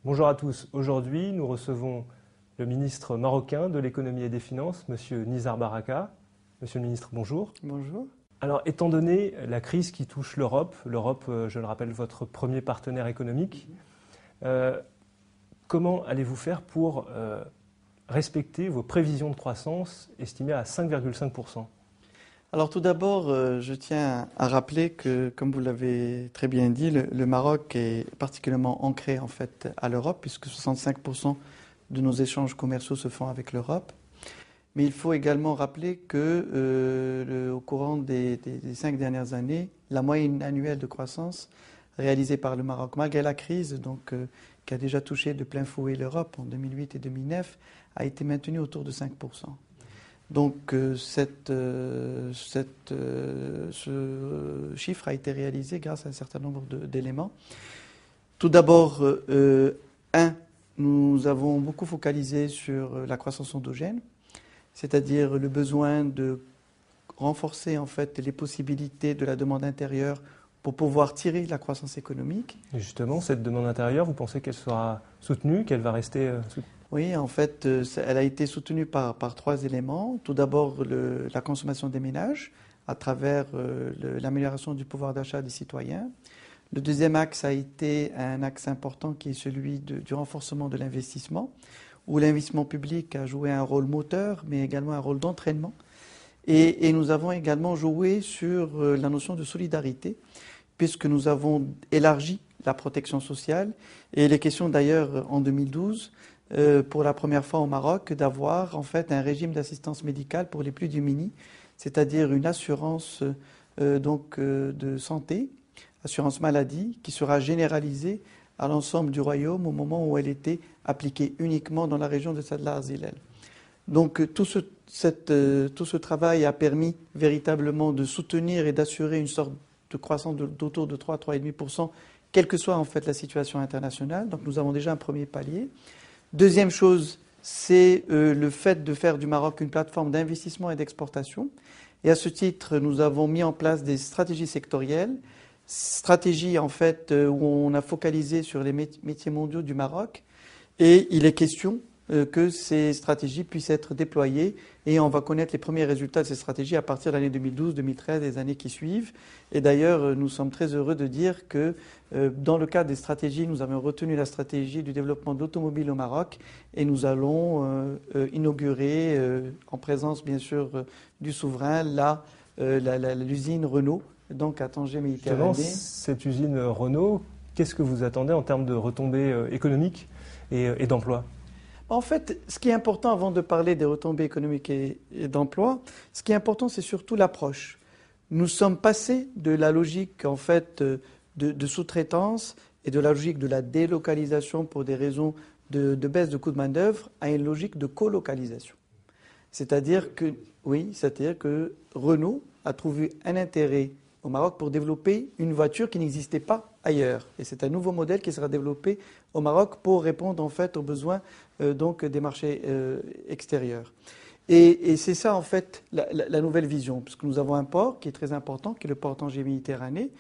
Bonjour à tous. Aujourd'hui, nous recevons le ministre marocain de l'économie et des finances, Monsieur Nizar Baraka. Monsieur le ministre, bonjour. Bonjour. Alors, étant donné la crise qui touche l'Europe, je le rappelle, votre premier partenaire économique, comment allez-vous faire pour respecter vos prévisions de croissance estimées à 5,5%? Alors tout d'abord, je tiens à rappeler que, comme vous l'avez très bien dit, le Maroc est particulièrement ancré en fait à l'Europe, puisque 65% de nos échanges commerciaux se font avec l'Europe. Mais il faut également rappeler que au courant des 5 dernières années, la moyenne annuelle de croissance réalisée par le Maroc, malgré la crise, qui a déjà touché de plein fouet l'Europe en 2008 et 2009, a été maintenue autour de 5%. Donc ce chiffre a été réalisé grâce à un certain nombre d'éléments. Tout d'abord, nous avons beaucoup focalisé sur la croissance endogène, c'est-à-dire le besoin de renforcer en fait les possibilités de la demande intérieure pour pouvoir tirer la croissance économique. Et justement, cette demande intérieure, vous pensez qu'elle sera soutenue, qu'elle va rester soutenue? Oui, en fait, elle a été soutenue par 3 éléments. Tout d'abord, la consommation des ménages à travers l'amélioration du pouvoir d'achat des citoyens. Le deuxième axe a été un axe important qui est celui du renforcement de l'investissement, où l'investissement public a joué un rôle moteur, mais également un rôle d'entraînement. Et nous avons également joué sur la notion de solidarité, puisque nous avons élargi la protection sociale. Et il est question d'ailleurs en 2012, pour la première fois au Maroc, d'avoir en fait un régime d'assistance médicale pour les plus démunis, c'est-à-dire une assurance de santé, assurance maladie, qui sera généralisée à l'ensemble du royaume au moment où elle était appliquée uniquement dans la région de Sadla-Arzilel. Donc tout ce travail a permis véritablement de soutenir et d'assurer une sorte de croissance d'autour de 3,5%, quelle que soit en fait la situation internationale. Donc nous avons déjà un premier palier. Deuxième chose, c'est le fait de faire du Maroc une plateforme d'investissement et d'exportation. Et à ce titre, nous avons mis en place des stratégies sectorielles, stratégies en fait où on a focalisé sur les métiers mondiaux du Maroc. Et il est question que ces stratégies puissent être déployées et on va connaître les premiers résultats de ces stratégies à partir de l'année 2012, 2013, des années qui suivent. Et d'ailleurs, nous sommes très heureux de dire que dans le cadre des stratégies, nous avons retenu la stratégie du développement de l'automobile au Maroc et nous allons inaugurer, en présence bien sûr du souverain, l'usine Renault, donc à Tanger-Méditerranée. Justement, cette usine Renault, qu'est-ce que vous attendez en termes de retombées économiques et d'emploi? En fait, ce qui est important avant de parler des retombées économiques et d'emploi, ce qui est important, c'est surtout l'approche. Nous sommes passés de la logique en fait de sous-traitance et de la logique de la délocalisation pour des raisons de baisse de coût de main-d'œuvre à une logique de colocalisation. C'est-à-dire que Renault a trouvé un intérêt au Maroc pour développer une voiture qui n'existait pas ailleurs. Et c'est un nouveau modèle qui sera développé au Maroc pour répondre en fait aux besoins des marchés extérieurs. Et c'est ça en fait la nouvelle vision, puisque nous avons un port qui est très important, qui est le port Tanger-Méditerranée,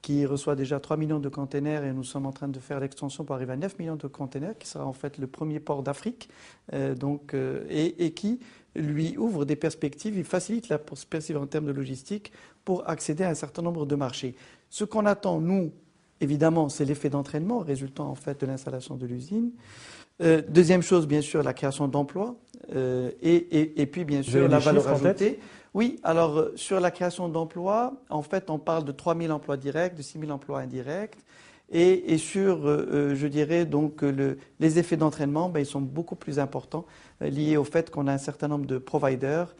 qui reçoit déjà 3 millions de containers et nous sommes en train de faire l'extension pour arriver à 9 millions de containers, qui sera en fait le premier port d'Afrique, et qui lui ouvre des perspectives, il facilite la perspective en termes de logistique pour accéder à un certain nombre de marchés. Ce qu'on attend, nous, évidemment, c'est l'effet d'entraînement résultant en fait de l'installation de l'usine. Deuxième chose, bien sûr, la création d'emplois et puis, bien sûr, la valeur ajoutée. Oui, alors sur la création d'emplois, en fait, on parle de 3 000 emplois directs, de 6 000 emplois indirects. Et sur, je dirais, donc, les effets d'entraînement, ils sont beaucoup plus importants, liés au fait qu'on a un certain nombre de providers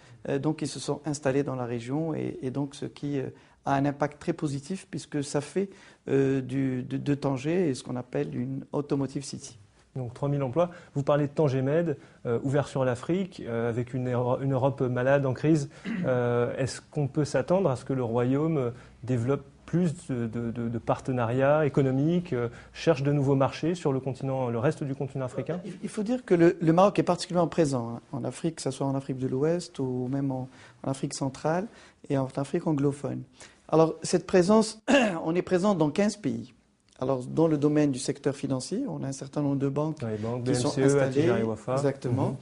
qui se sont installés dans la région et donc ce qui a un impact très positif puisque ça fait de Tanger ce qu'on appelle une automotive city. Donc 3 000 emplois. Vous parlez de Tangemed, ouvert sur l'Afrique, avec une Europe malade, en crise. Est-ce qu'on peut s'attendre à ce que le Royaume développe plus de partenariats économiques, cherche de nouveaux marchés sur le reste du continent africain? Il faut dire que le Maroc est particulièrement présent en Afrique, que ce soit en Afrique de l'Ouest ou même en Afrique centrale et en Afrique anglophone. Alors cette présence, on est présent dans 15 pays. Alors, dans le domaine du secteur financier, on a un certain nombre de banques Dans les banques, qui sont BMCE, installées. Attijari Wafa. Exactement.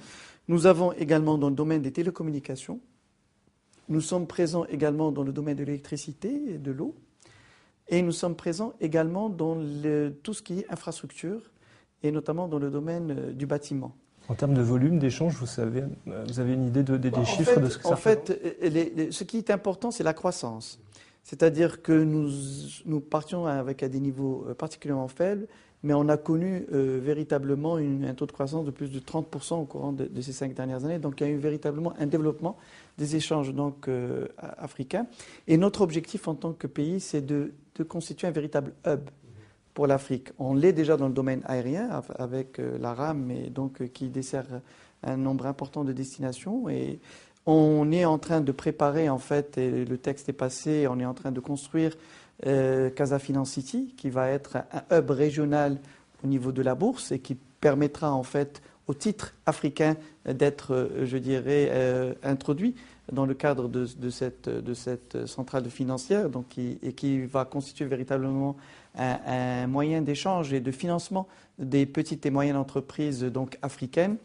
Nous avons également dans le domaine des télécommunications. Nous sommes présents également dans le domaine de l'électricité et de l'eau. Et nous sommes présents également dans tout ce qui est infrastructure, et notamment dans le domaine du bâtiment. En termes de volume d'échange, vous avez une idée des chiffres de ce que ça représente ? Ce qui est important, c'est la croissance. C'est-à-dire que nous partions avec à des niveaux particulièrement faibles, mais on a connu véritablement un taux de croissance de plus de 30% au courant de ces 5 dernières années. Donc il y a eu véritablement un développement des échanges africains. Et notre objectif en tant que pays, c'est de constituer un véritable hub pour l'Afrique. On l'est déjà dans le domaine aérien avec la RAM, et donc qui dessert un nombre important de destinations. Et on est en train de préparer, en fait, et le texte est passé, on est en train de construire Casa Finance City, qui va être un hub régional au niveau de la bourse et qui permettra, en fait, au titre africain d'être, je dirais, introduit dans le cadre de cette centrale financière, donc et qui va constituer véritablement un moyen d'échange et de financement des petites et moyennes entreprises donc africaines.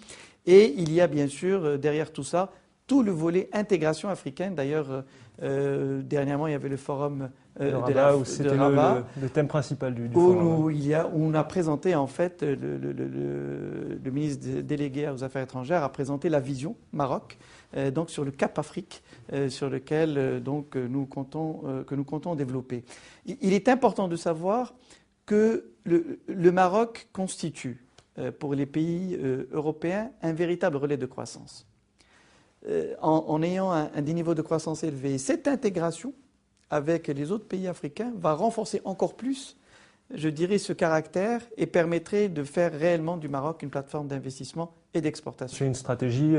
Et il y a bien sûr derrière tout ça tout le volet intégration africaine. D'ailleurs, dernièrement, il y avait le forum de Rabat, où c'était le thème principal du forum. Où on a présenté, en fait, le ministre délégué aux Affaires étrangères a présenté la vision Maroc, donc sur le Cap Afrique, sur lequel donc, nous comptons développer. Il est important de savoir que le Maroc constitue, pour les pays européens, un véritable relais de croissance. En ayant des niveaux de croissance élevés, cette intégration avec les autres pays africains va renforcer encore plus, je dirais, ce caractère et permettrait de faire réellement du Maroc une plateforme d'investissement et d'exportation. C'est une stratégie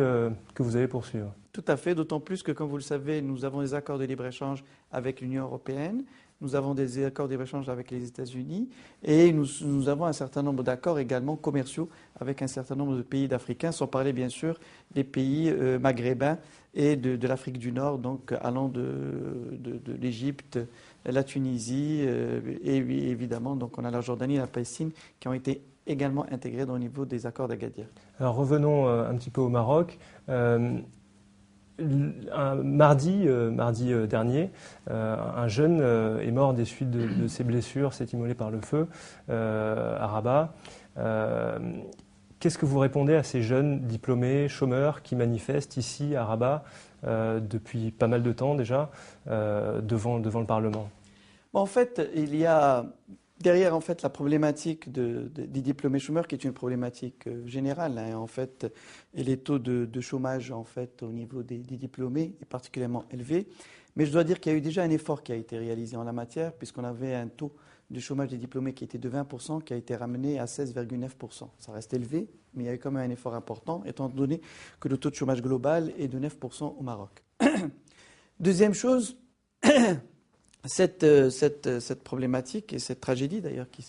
que vous allez poursuivre. Tout à fait, d'autant plus que, comme vous le savez, nous avons des accords de libre-échange avec l'Union européenne, nous avons des accords de libre-échange avec les États-Unis et nous avons un certain nombre d'accords également commerciaux avec un certain nombre de pays d'Africains, sans parler bien sûr des pays maghrébins et de l'Afrique du Nord, donc allant de l'Égypte, la Tunisie et évidemment donc on a la Jordanie et la Palestine qui ont été également intégrés au niveau des accords d'Agadir. Alors revenons un petit peu au Maroc. Mardi dernier, un jeune est mort des suites de ses blessures, s'est immolé par le feu à Rabat. Qu'est-ce que vous répondez à ces jeunes diplômés, chômeurs qui manifestent ici à Rabat depuis pas mal de temps déjà devant le Parlement ? En fait, il y a derrière en fait la problématique des diplômés chômeurs qui est une problématique générale en fait, et les taux de chômage en fait au niveau des diplômés est particulièrement élevé. Mais je dois dire qu'il y a eu déjà un effort qui a été réalisé en la matière puisqu'on avait un taux de chômage des diplômés qui était de 20% qui a été ramené à 16,9%. Ça reste élevé, mais il y a eu quand même un effort important étant donné que le taux de chômage global est de 9% au Maroc. Deuxième chose, cette problématique et cette tragédie d'ailleurs qui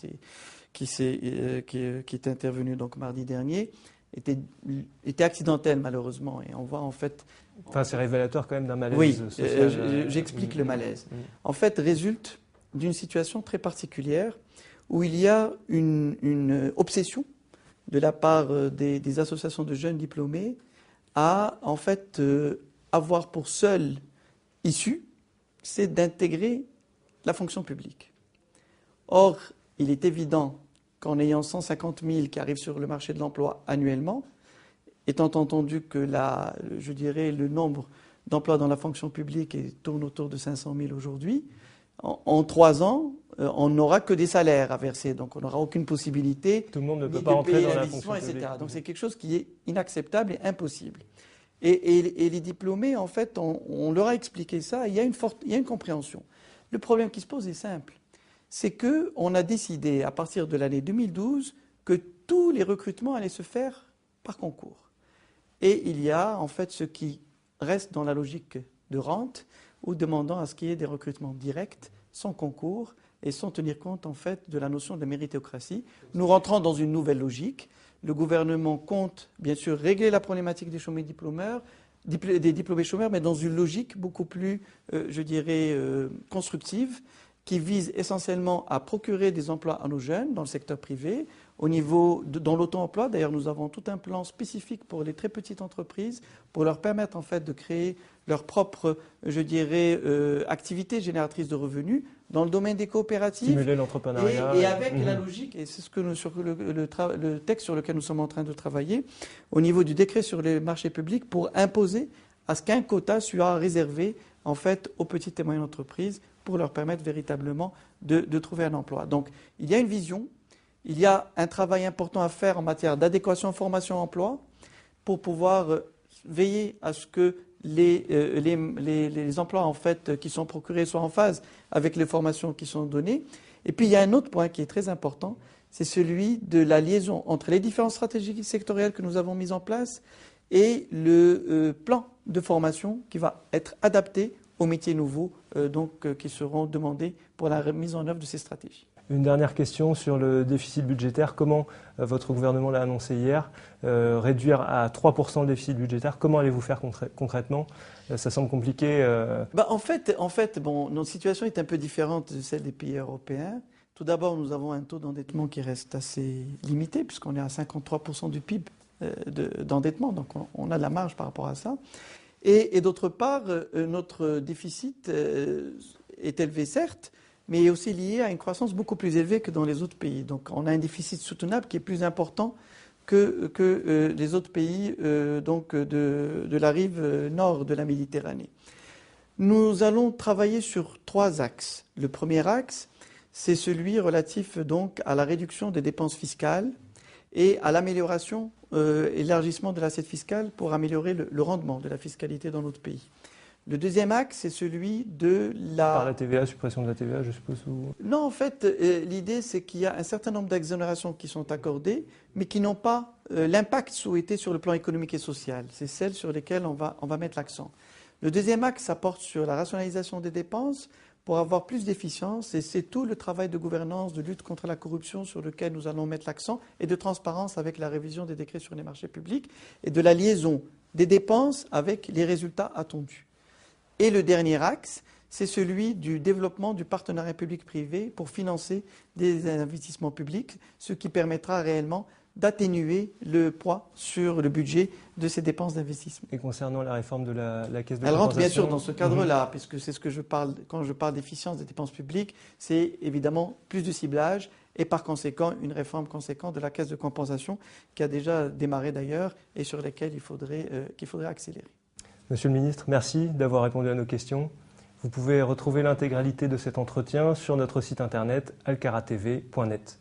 est intervenue donc mardi dernier était accidentelle malheureusement et on voit en fait. Enfin, c'est révélateur quand même d'un malaise oui, social. J'explique le malaise. En fait, résulte d'une situation très particulière où il y a une obsession de la part des associations de jeunes diplômés à en fait avoir pour seule issue c'est d'intégrer la fonction publique. Or, il est évident qu'en ayant 150 000 qui arrivent sur le marché de l'emploi annuellement, étant entendu que je dirais, le nombre d'emplois dans la fonction publique tourne autour de 500 000 aujourd'hui, en 3 ans, on n'aura que des salaires à verser, donc on n'aura aucune possibilité Tout le monde ne peut de pas entrer payer dans la l'investissement, fonction etc. publique. Donc c'est quelque chose qui est inacceptable et impossible. Et les diplômés, en fait, on leur a expliqué ça, il y a une compréhension. Le problème qui se pose est simple, c'est qu'on a décidé, à partir de l'année 2012, que tous les recrutements allaient se faire par concours. Et il y a, en fait, ce qui reste dans la logique de rente, ou demandant à ce qu'il y ait des recrutements directs, sans concours, et sans tenir compte, en fait, de la notion de méritocratie. Nous rentrons dans une nouvelle logique. Le gouvernement compte, bien sûr, régler la problématique des diplômés chômeurs, mais dans une logique beaucoup plus, je dirais, constructive qui vise essentiellement à procurer des emplois à nos jeunes dans le secteur privé. Dans l'auto-emploi, d'ailleurs, nous avons tout un plan spécifique pour les très petites entreprises pour leur permettre en fait de créer leur propre, je dirais, activité génératrice de revenus dans le domaine des coopératives. Stimuler l'entrepreneuriat. Et avec la logique, et c'est ce que le texte sur lequel nous sommes en train de travailler, au niveau du décret sur les marchés publics, pour imposer à ce qu'un quota soit réservé en fait aux petites et moyennes entreprises pour leur permettre véritablement de trouver un emploi. Donc il y a une vision. Il y a un travail important à faire en matière d'adéquation formation-emploi pour pouvoir veiller à ce que les emplois en fait, qui sont procurés soient en phase avec les formations qui sont données. Et puis il y a un autre point qui est très important, c'est celui de la liaison entre les différentes stratégies sectorielles que nous avons mises en place et le plan de formation qui va être adapté aux métiers nouveaux qui seront demandés pour la mise en œuvre de ces stratégies. Une dernière question sur le déficit budgétaire. Comment votre gouvernement l'a annoncé hier, réduire à 3% le déficit budgétaire? Comment allez-vous faire concrètement? Ça semble compliqué. En fait, notre situation est un peu différente de celle des pays européens. Tout d'abord, nous avons un taux d'endettement qui reste assez limité, puisqu'on est à 53% du PIB d'endettement. Donc on a de la marge par rapport à ça. Et d'autre part, notre déficit est élevé, certes, mais est aussi lié à une croissance beaucoup plus élevée que dans les autres pays. Donc on a un déficit soutenable qui est plus important que les autres pays de la rive nord de la Méditerranée. Nous allons travailler sur 3 axes. Le premier axe, c'est celui relatif donc à la réduction des dépenses fiscales et à l'amélioration, élargissement de l'assiette fiscale pour améliorer le rendement de la fiscalité dans notre pays. Le deuxième axe, c'est celui de la... Par la TVA, suppression de la TVA, je suppose Non, en fait, l'idée, c'est qu'il y a un certain nombre d'exonérations qui sont accordées, mais qui n'ont pas l'impact souhaité sur le plan économique et social. C'est celles sur lesquelles on va mettre l'accent. Le deuxième axe, ça porte sur la rationalisation des dépenses pour avoir plus d'efficience, et c'est tout le travail de gouvernance, de lutte contre la corruption sur lequel nous allons mettre l'accent, et de transparence avec la révision des décrets sur les marchés publics, et de la liaison des dépenses avec les résultats attendus. Et le dernier axe, c'est celui du développement du partenariat public-privé pour financer des investissements publics, ce qui permettra réellement d'atténuer le poids sur le budget de ces dépenses d'investissement. Et concernant la réforme de la caisse de compensation... Elle rentre bien sûr dans ce cadre-là, puisque c'est ce que je parle quand je parle d'efficience des dépenses publiques, c'est évidemment plus de ciblage et par conséquent une réforme conséquente de la caisse de compensation qui a déjà démarré d'ailleurs et sur laquelle qu'il faudrait accélérer. Monsieur le ministre, merci d'avoir répondu à nos questions. Vous pouvez retrouver l'intégralité de cet entretien sur notre site internet alcaratv.net.